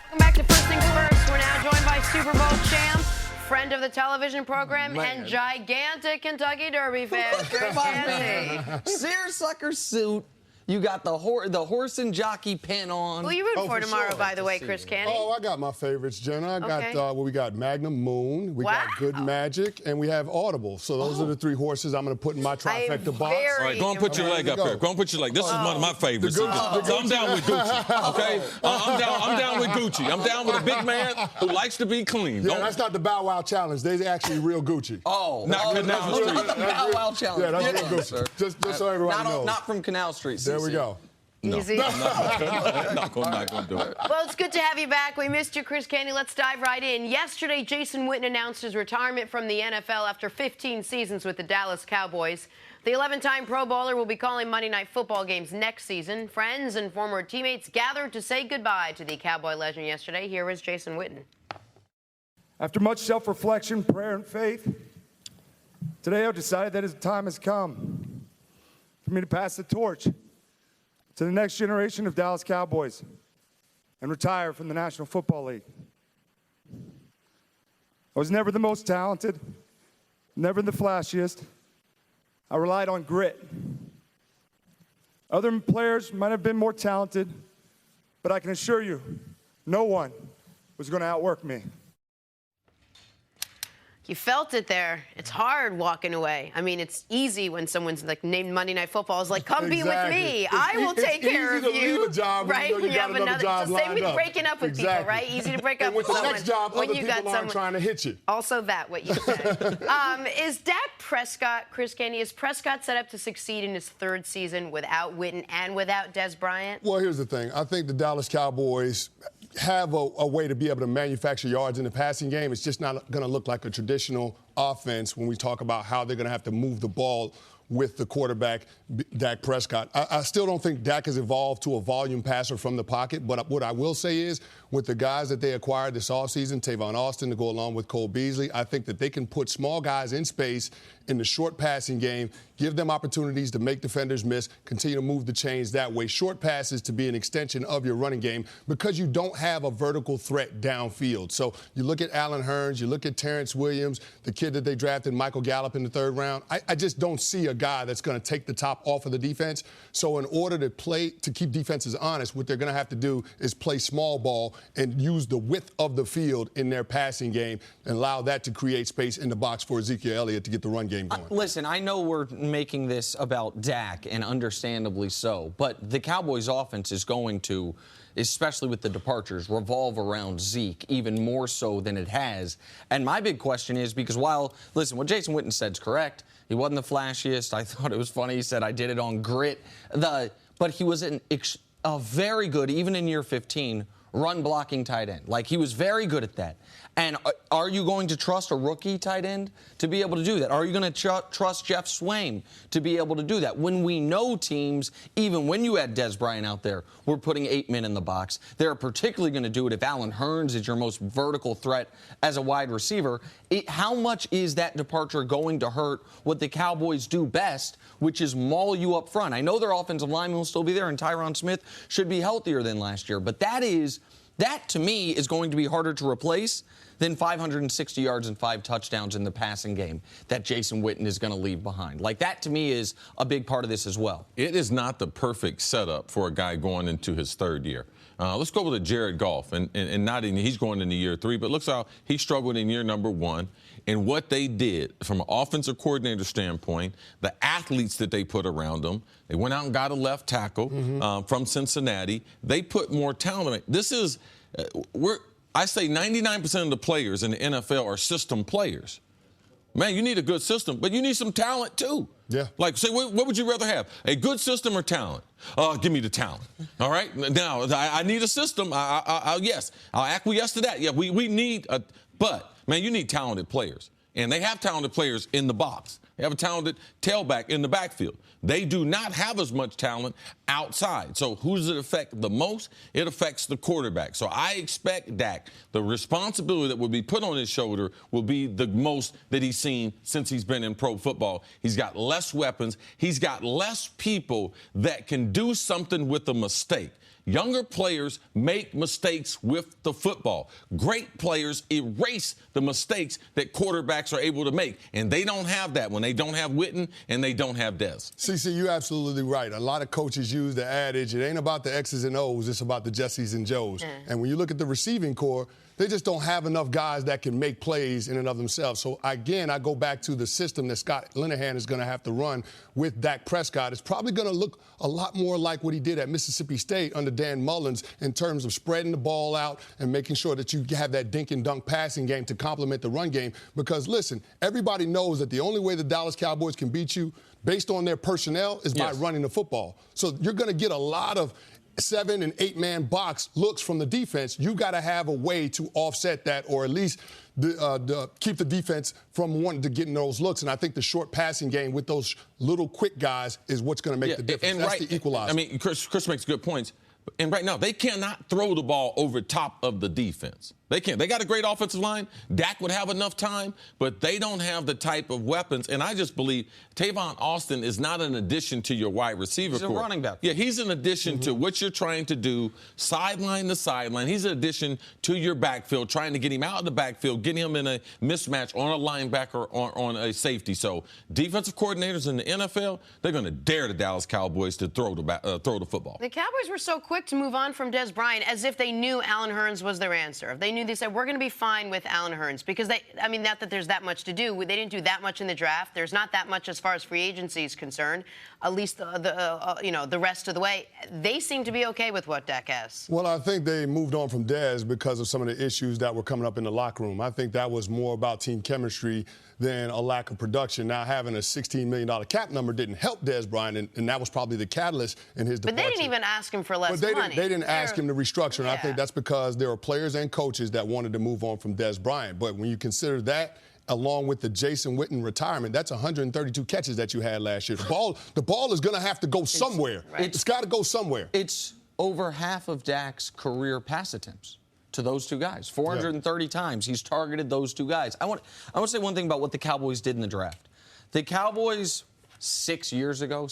Welcome back to First Things First. We're now joined by Super Bowl champ, friend of the television program, and gigantic Kentucky Derby fan, Chris Canty. Seersucker suit. You got the horse and jockey pin on. Who are you rooting for tomorrow, by the way, Chris Canty? Oh, I got my favorites, Jenna. I got we got Magnum Moon, we got Good Magic, and we have Audible. So those are the 3 horses I'm going to put in my trifecta box. All right, go and put your leg up here. Go and put your leg. This is one of my favorites. So I'm down with Gucci. Okay, I'm down with Gucci. I'm down with a big man who likes to be clean. Yeah, that's not the Bow Wow challenge. They're actually real Gucci. Not Canal Street. Not the Bow Wow challenge. Yeah, that's real Gucci. Just so everybody knows. Not from Canal Street. There we go. Easy. I'm not going to do it. Well, it's good to have you back. We missed you, Chris Canty. Let's dive right in. Yesterday, Jason Witten announced his retirement from the NFL after 15 seasons with the Dallas Cowboys. The 11-time Pro Bowler will be calling Monday Night Football games next season. Friends and former teammates gathered to say goodbye to the Cowboy legend yesterday. Here is Jason Witten. After much self-reflection, prayer, and faith, Today, I've decided that the time has come for me to pass the torch to the next generation of Dallas Cowboys and retire from the National Football League. I was never the most talented, never the flashiest. I relied on grit. Other players might have been more talented, but I can assure you, no one was going to outwork me. You felt it there. It's hard walking away. I mean, it's easy when someone's like named Monday Night Football is like, come be with me. I will take care of you. It's easy to leave a job when you know you got another job lined up. Same with breaking up with people, right? Easy to break up with someone. And with the next job, when other you people got aren't trying to hit you. Also that, what you said. Is Dak Prescott, Chris Candy, is Prescott set up to succeed in his third season without Witten and without Des Bryant? Well, here's the thing. I think the Dallas Cowboys have a way to be able to manufacture yards in the passing game. It's just not going to look like a traditional offense when we talk about how they're going to have to move the ball with the quarterback, Dak Prescott. I still don't think Dak has evolved to a volume passer from the pocket, but what I will say is with the guys that they acquired this offseason, Tavon Austin to go along with Cole Beasley, I think that they can put small guys in space in the short passing game, give them opportunities to make defenders miss, continue to move the chains that way. Short passes to be an extension of your running game because you don't have a vertical threat downfield. So you look at Allen Hurns, you look at Terrence Williams, the kid that they drafted, Michael Gallup, in the third round. I just don't see a guy that's going to take the top off of the defense. So in order to keep defenses honest, what they're going to have to do is play small ball and use the width of the field in their passing game and allow that to create space in the box for Ezekiel Elliott to get the run game going. Listen, I know we're making this about Dak, and understandably so, but the Cowboys' offense is going to, especially with the departures, revolve around Zeke even more so than it has. And my big question is, because listen, what Jason Witten said is correct. He wasn't the flashiest. I thought it was funny. He said, I did it on grit. But he was a very good, even in year 15, run-blocking tight end. Like, he was very good at that. And are you going to trust a rookie tight end to be able to do that? Are you going to trust Jeff Swaim to be able to do that? When we know teams, even when you had Des Bryant out there, were putting 8 men in the box, they're particularly going to do it if Allen Hurns is your most vertical threat as a wide receiver. How much is that departure going to hurt what the Cowboys do best, which is maul you up front? I know their offensive lineman will still be there, and Tyron Smith should be healthier than last year, but that to me is going to be harder to replace than 560 yards and 5 touchdowns in the passing game that Jason Witten is going to leave behind. Like, that to me is a big part of this as well. It is not the perfect setup for a guy going into his third year. Let's go over to Jared Goff, and he's going into year 3, but looks how he struggled in year number 1. And what they did from an offensive coordinator standpoint, the athletes that they put around them, they went out and got a left tackle from Cincinnati. They put more talent. This is I say 99% of the players in the NFL are system players. Man, you need a good system, but you need some talent too. Yeah. Like, say, what would you rather have? A good system or talent? Give me the talent. All right? Now, I need a system. Yes, I'll acquiesce to that. Yeah, we need but, man, you need talented players. And they have talented players in the box. They have a talented tailback in the backfield. They do not have as much talent outside. So who does it affect the most? It affects the quarterback. So I expect Dak, the responsibility that will be put on his shoulder will be the most that he's seen since he's been in pro football. He's got less weapons. He's got less people that can do something with a mistake. Younger players make mistakes with the football. Great players erase the mistakes that quarterbacks are able to make, and they don't have that when they don't have Witten and they don't have Dez. CC, you're absolutely right. A lot of coaches use the adage, it ain't about the X's and O's, it's about the Jessies and Joes. And when you look at the receiving core, they just don't have enough guys that can make plays in and of themselves. So, again, I go back to the system that Scott Linehan is going to have to run with Dak Prescott. It's probably going to look a lot more like what he did at Mississippi State under Dan Mullins in terms of spreading the ball out and making sure that you have that dink and dunk passing game to complement the run game. Because, listen, everybody knows that the only way the Dallas Cowboys can beat you based on their personnel is by running the football. So you're going to get a lot of 7- and 8-man box looks from the defense. You got to have a way to offset that, or at least keep the defense from wanting to get in those looks. And I think the short passing game with those little quick guys is what's going to make the difference. That's the equalizer. I mean, Chris makes good points. And right now, they cannot throw the ball over top of the defense. They can't. They got a great offensive line. Dak would have enough time, but they don't have the type of weapons. And I just believe Tavon Austin is not an addition to your wide receiver He's corps. a running back. Yeah, he's an addition to what you're trying to do, sideline to sideline. He's an addition to your backfield, trying to get him out of the backfield, getting him in a mismatch on a linebacker or on a safety. So defensive coordinators in the NFL, they're going to dare the Dallas Cowboys to throw the football. The Cowboys were so quick to move on from Des Bryant as if they knew Allen Hurns was their answer. If they knew, they said, we're going to be fine with Allen Hurns, because not that there's that much to do. They didn't do that much in the draft. There's not that much as far as free agency is concerned, at least the rest of the way. They seem to be okay with what Dak has. Well, I think they moved on from Dez because of some of the issues that were coming up in the locker room. I think that was more about team chemistry than a lack of production. Now, having a $16 million cap number didn't help Dez Bryant, and that was probably the catalyst in his departure. But they didn't even ask him for less money. They didn't ask him to restructure, and Yeah. I think that's because there were players and coaches that wanted to move on from Dez Bryant. But when you consider that, along with the Jason Witten retirement, that's 132 catches that you had last year. The ball is going to have to go somewhere. It's got to go somewhere. It's over half of Dak's career pass attempts to those two guys. 430 times he's targeted those two guys. I want to say one thing about what the Cowboys did in the draft. The Cowboys 6 years ago,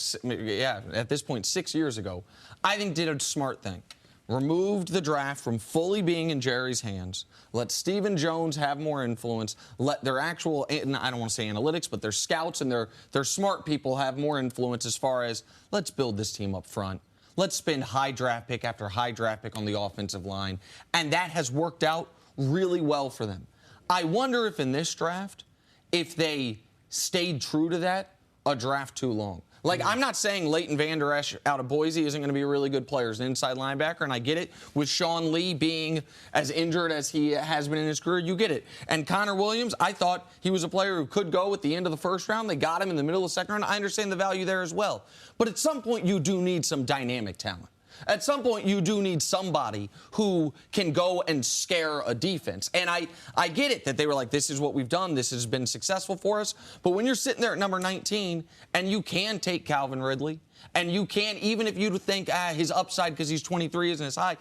at this point 6 years ago, I think did a smart thing. Removed the draft from fully being in Jerry's hands. Let Stephen Jones have more influence. Let their actual, and I don't want to say analytics, but their scouts and their smart people have more influence as far as, let's build this team up front. Let's spend high draft pick after high draft pick on the offensive line. And that has worked out really well for them. I wonder if in this draft, if they stayed true to that, a draft too long. Like, I'm not saying Leighton Vander Esch out of Boise isn't going to be a really good player as an inside linebacker, and I get it. With Sean Lee being as injured as he has been in his career, you get it. And Connor Williams, I thought he was a player who could go at the end of the first round. They got him in the middle of the second round. I understand the value there as well. But at some point, you do need some dynamic talent. At some point, you do need somebody who can go and scare a defense. And I get it that they were like, this is what we've done. This has been successful for us. But when you're sitting there at number 19 and you can take Calvin Ridley, and you can, even if you think his upside because he's 23 isn't as high,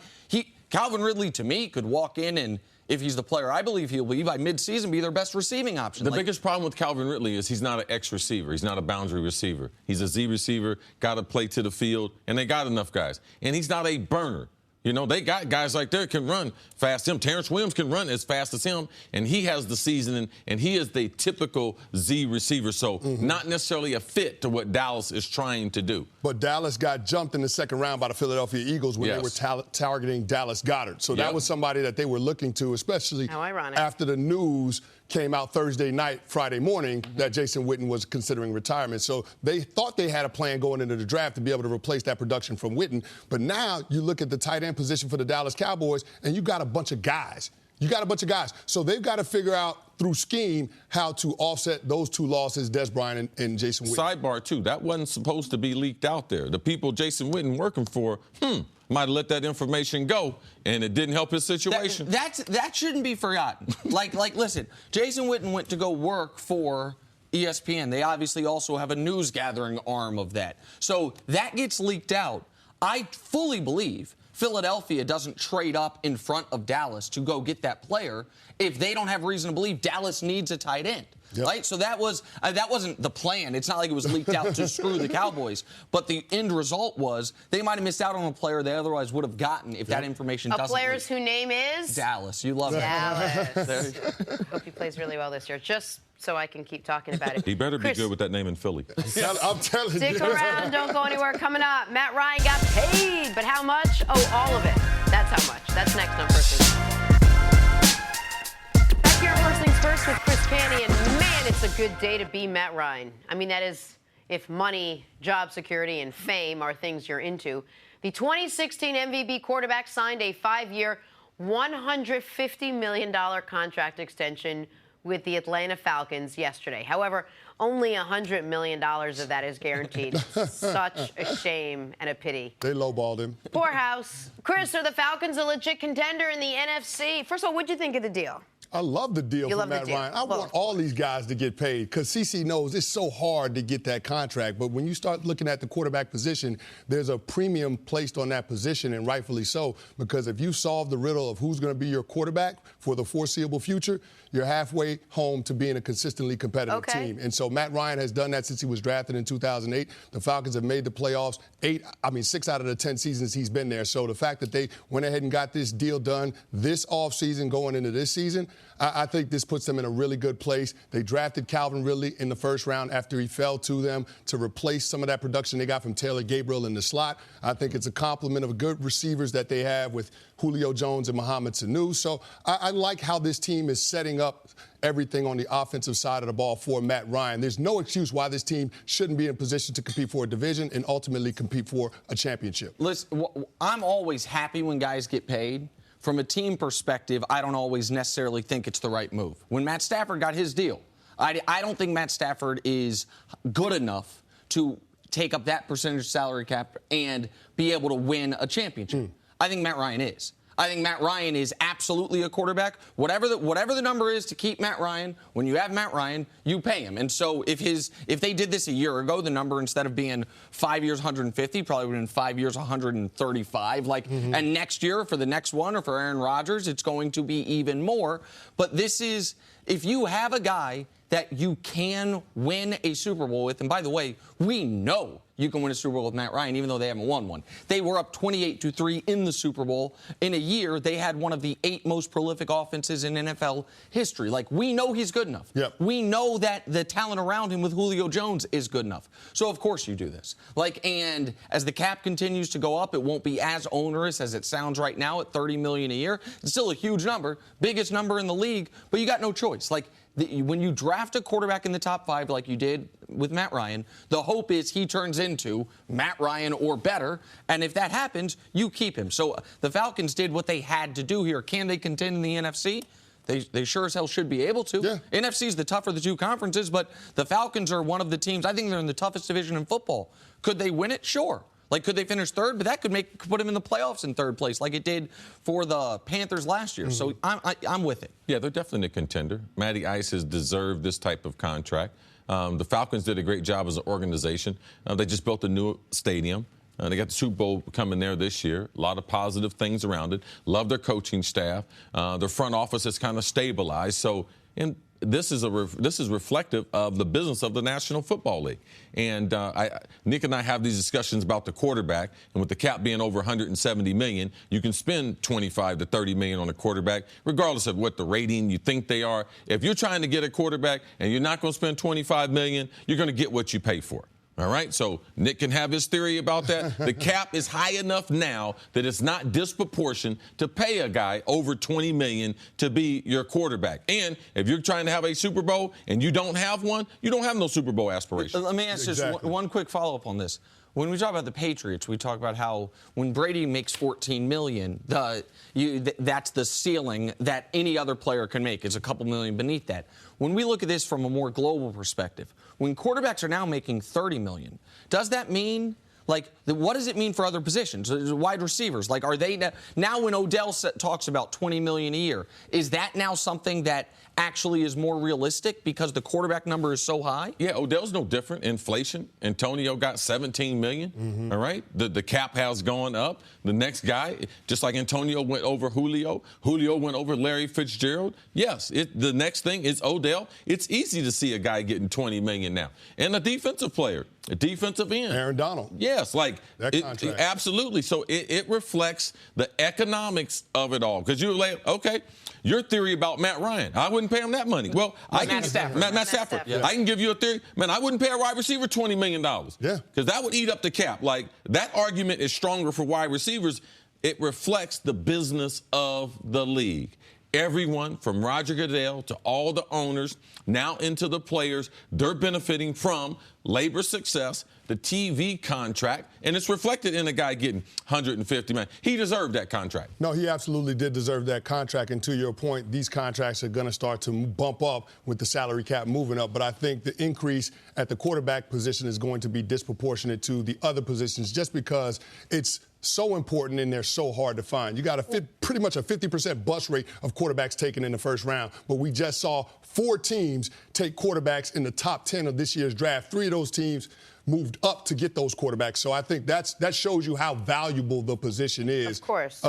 Calvin Ridley, to me, could walk in and, if he's the player I believe he'll be, by midseason be their best receiving option. The biggest problem with Calvin Ridley is he's not an X receiver. He's not a boundary receiver. He's a Z receiver, got to play to the field, and they got enough guys. And he's not a burner. You know, they got guys like that can run fast. Terrence Williams can run as fast as him, and he has the seasoning, and he is the typical Z receiver. So not necessarily a fit to what Dallas is trying to do. But Dallas got jumped in the second round by the Philadelphia Eagles when they were targeting Dallas Goedert. So that was somebody that they were looking to, especially after the news came out Thursday night, Friday morning, that Jason Witten was considering retirement. So they thought they had a plan going into the draft to be able to replace that production from Witten. But now you look at the tight end position for the Dallas Cowboys, and you got a bunch of guys. So they've got to figure out through scheme how to offset those two losses, Des Bryant and Jason Witten. Sidebar, too, that wasn't supposed to be leaked out there. The people Jason Witten working for, might have let that information go, and it didn't help his situation. That shouldn't be forgotten. like, listen, Jason Witten went to go work for ESPN. They obviously also have a news gathering arm of that. So that gets leaked out. I fully believe Philadelphia doesn't trade up in front of Dallas to go get that player if they don't have reason to believe Dallas needs a tight end. Right? So that wasn't the plan. It's not like it was leaked out to screw the Cowboys. But the end result was they might have missed out on a player they otherwise would have gotten if that information doesn't leak. A player's whose name is? Dallas. You love Dallas. Hope he plays really well this year. Just so I can keep talking about it. He better be good with that name in Philly. I'm telling you. Stick around. Don't go anywhere. Coming up, Matt Ryan got paid. But how much? Oh, all of it. That's how much. That's next on First Things. Back here at First Things First with Chris Canny. And, man, it's a good day to be Matt Ryan. I mean, that is if money, job security, and fame are things you're into. The 2016 MVP quarterback signed a 5-year, $150 million contract extension with the Atlanta Falcons yesterday. However, only $100 million of that is guaranteed. Such a shame and a pity. They lowballed him. Poor house. Chris, are the Falcons a legit contender in the NFC? First of all, what'd you think of the deal? I love the deal You for love the Matt deal. Ryan. I Well, want all these guys to get paid because CC knows it's so hard to get that contract. But when you start looking at the quarterback position, there's a premium placed on that position, and rightfully so, because if you solve the riddle of who's going to be your quarterback for the foreseeable future, you're halfway home to being a consistently competitive team. And so Matt Ryan has done that since he was drafted in 2008. The Falcons have made the playoffs 6 out of the 10 seasons he's been there. So the fact that they went ahead and got this deal done this offseason going into this season, I think this puts them in a really good place. They drafted Calvin Ridley in the first round after he fell to them to replace some of that production they got from Taylor Gabriel in the slot. I think it's a compliment of good receivers that they have with Julio Jones and Mohamed Sanu. So I like how this team is setting up everything on the offensive side of the ball for Matt Ryan. There's no excuse why this team shouldn't be in position to compete for a division and ultimately compete for a championship. Listen, I'm always happy when guys get paid. From a team perspective, I don't always necessarily think it's the right move. When Matt Stafford got his deal, I don't think Matt Stafford is good enough to take up that percentage salary cap and be able to win a championship. I think Matt Ryan is. I think Matt Ryan is absolutely a quarterback. Whatever the number is to keep Matt Ryan, when you have Matt Ryan, you pay him. And so if they did this a year ago, the number instead of being 5 years 150 probably would have been 5 years 135. And next year for the next one or for Aaron Rodgers, it's going to be even more. But this is, if you have a guy that you can win a Super Bowl with, and by the way, we know you can win a Super Bowl with Matt Ryan, even though they haven't won one. They were up 28-3 in the Super Bowl. In a year, they had one of the 8 most prolific offenses in NFL history. We know he's good enough. Yep. We know that the talent around him with Julio Jones is good enough. So, of course, you do this. And as the cap continues to go up, it won't be as onerous as it sounds right now at $30 million a year. It's still a huge number, biggest number in the league, but you got no choice. When you draft a quarterback in the top 5 like you did with Matt Ryan, the hope is he turns into Matt Ryan or better, and if that happens, you keep him. So the Falcons did what they had to do here. Can they contend in the NFC? They sure as hell should be able to. Yeah. NFC is the tougher of the 2 conferences, but the Falcons are one of the teams. I think they're in the toughest division in football. Could they win it? Sure. Could they finish 3rd? But that could put them in the playoffs in 3rd place, like it did for the Panthers last year. So I'm with it. Yeah, they're definitely a contender. Matty Ice has deserved this type of contract. The Falcons did a great job as an organization. They just built a new stadium. They got the Super Bowl coming there this year. A lot of positive things around it. Love their coaching staff. Their front office has kind of stabilized. So, this is reflective of the business of the National Football League. And Nick and I have these discussions about the quarterback, and with the cap being over $170 million, you can spend $25 to $30 million on a quarterback, regardless of what the rating you think they are. If you're trying to get a quarterback and you're not going to spend $25 million, you're going to get what you pay for. All right, so Nick can have his theory about that. The cap is high enough now that it's not disproportionate to pay a guy over $20 million to be your quarterback. And if you're trying to have a Super Bowl and you don't have one, you don't have no Super Bowl aspirations. Let me ask just one quick follow-up on this. When we talk about the Patriots, we talk about how when Brady makes $14 million, that's the ceiling that any other player can make. It's a couple million beneath that. When we look at this from a more global perspective, when quarterbacks are now making $30 million, does that mean, what does it mean for other positions? Wide receivers, are they now when Odell talks about $20 million a year, is that now something that actually is more realistic because the quarterback number is so high? Yeah, Odell's no different. Inflation. Antonio got $17 million. All right. The cap has gone up. The next guy, just like Antonio went over Julio went over Larry Fitzgerald. Yes, the next thing is Odell. It's easy to see a guy getting $20 million now. And a defensive player, a defensive end. Aaron Donald. Yes, that contract. Absolutely. So it reflects the economics of it all. Because you're okay, your theory about Matt Ryan, I wouldn't pay him that money. Well, Matt Stafford. Matt Stafford. Yes. I can give you a theory. Man, I wouldn't pay a wide receiver $20 million. Yeah. Because that would eat up the cap. That argument is stronger for wide receivers. It reflects the business of the league. Everyone from Roger Goodell to all the owners, now into the players, they're benefiting from labor success, the TV contract, and it's reflected in a guy getting $150 million. He deserved that contract. No, he absolutely did deserve that contract. And to your point, these contracts are going to start to bump up with the salary cap moving up. But I think the increase at the quarterback position is going to be disproportionate to the other positions just because it's so important and they're so hard to find. You got pretty much a 50% bust rate of quarterbacks taken in the first round. But we just saw 4 teams take quarterbacks in the top 10 of this year's draft. 3 of those teams moved up to get those quarterbacks. So I think that shows you how valuable the position is, of course,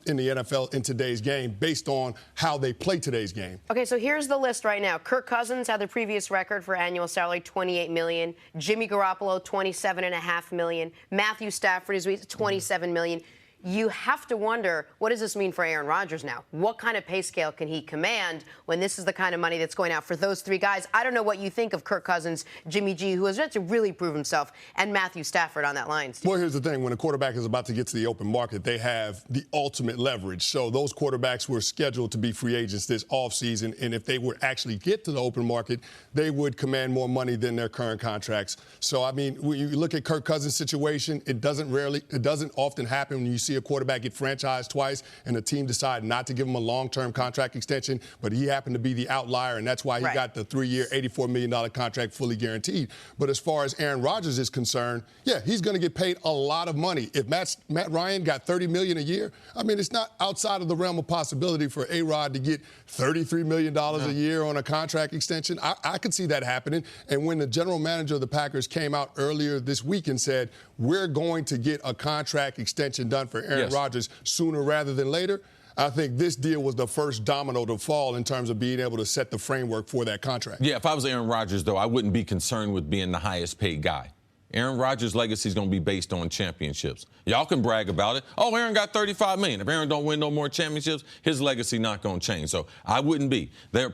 in the NFL in today's game based on how they play today's game. Okay, so here's the list right now. Kirk Cousins had the previous record for annual salary, $28 million. Jimmy Garoppolo, $27.5 million. Matthew Stafford is $27 million. You have to wonder, what does this mean for Aaron Rodgers now? What kind of pay scale can he command when this is the kind of money that's going out for those 3 guys? I don't know what you think of Kirk Cousins, Jimmy G, who has yet to really prove himself, and Matthew Stafford on that line, Steve. Well, here's the thing. When a quarterback is about to get to the open market, they have the ultimate leverage. So those quarterbacks were scheduled to be free agents this offseason, and if they would actually get to the open market, they would command more money than their current contracts. So, I mean, when you look at Kirk Cousins' situation, it doesn't often happen when you see a quarterback get franchised twice and a team decide not to give him a long-term contract extension, but he happened to be the outlier, and that's why he got the 3-year, $84 million contract fully guaranteed. But as far as Aaron Rodgers is concerned, yeah, he's going to get paid a lot of money. If Matt Ryan got $30 million a year, I mean, it's not outside of the realm of possibility for A-Rod to get $33 million a year on a contract extension. I could see that happening. And when the general manager of the Packers came out earlier this week and said, we're going to get a contract extension done for Aaron Rodgers sooner rather than later, I think this deal was the first domino to fall in terms of being able to set the framework for that contract. Yeah, if I was Aaron Rodgers, though, I wouldn't be concerned with being the highest paid guy. Aaron Rodgers' legacy is going to be based on championships. Y'all can brag about it. Oh, Aaron got $35 million. If Aaron don't win no more championships, his legacy not going to change. So I wouldn't be. They're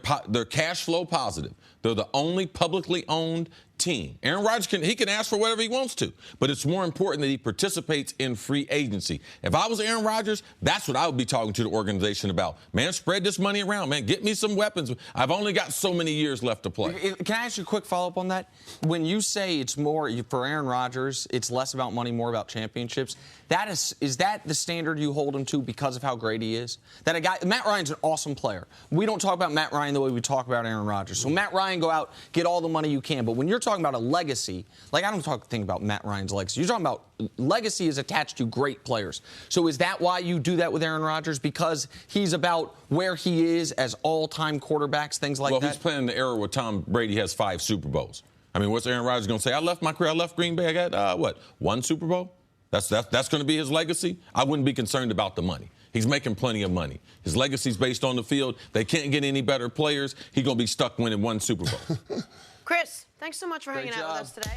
cash flow positive. They're the only publicly owned team. Aaron Rodgers can ask for whatever he wants to, but it's more important that he participates in free agency. If I was Aaron Rodgers, that's what I would be talking to the organization about. Man, spread this money around. Man, get me some weapons. I've only got so many years left to play. Can I ask you a quick follow-up on that? When you say it's more for Aaron Rodgers, it's less about money, more about championships. Is that the standard you hold him to because of how great he is? That a guy, Matt Ryan's an awesome player. We don't talk about Matt Ryan the way we talk about Aaron Rodgers. So Matt Ryan, go out, get all the money you can. But when you're talking about a legacy, like I don't think about Matt Ryan's legacy. You're talking about legacy is attached to great players. So is that why you do that with Aaron Rodgers? Because he's about where he is as all-time quarterbacks, things like that? Well, he's playing in the era where Tom Brady has 5 Super Bowls. I mean, what's Aaron Rodgers going to say? I left my career, I left Green Bay, I got, 1 Super Bowl? That's going to be his legacy? I wouldn't be concerned about the money. He's making plenty of money. His legacy's based on the field. They can't get any better players. He's going to be stuck winning 1 Super Bowl. Chris, thanks so much for hanging out with us today.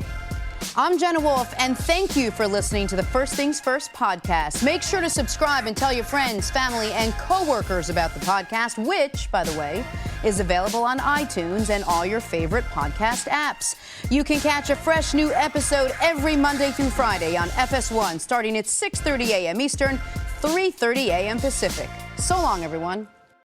I'm Jenna Wolf, and thank you for listening to the First Things First podcast. Make sure to subscribe and tell your friends, family, and coworkers about the podcast, which, by the way, is available on iTunes and all your favorite podcast apps. You can catch a fresh new episode every Monday through Friday on FS1, starting at 6:30 a.m. Eastern, 3:30 a.m. Pacific. So long, everyone.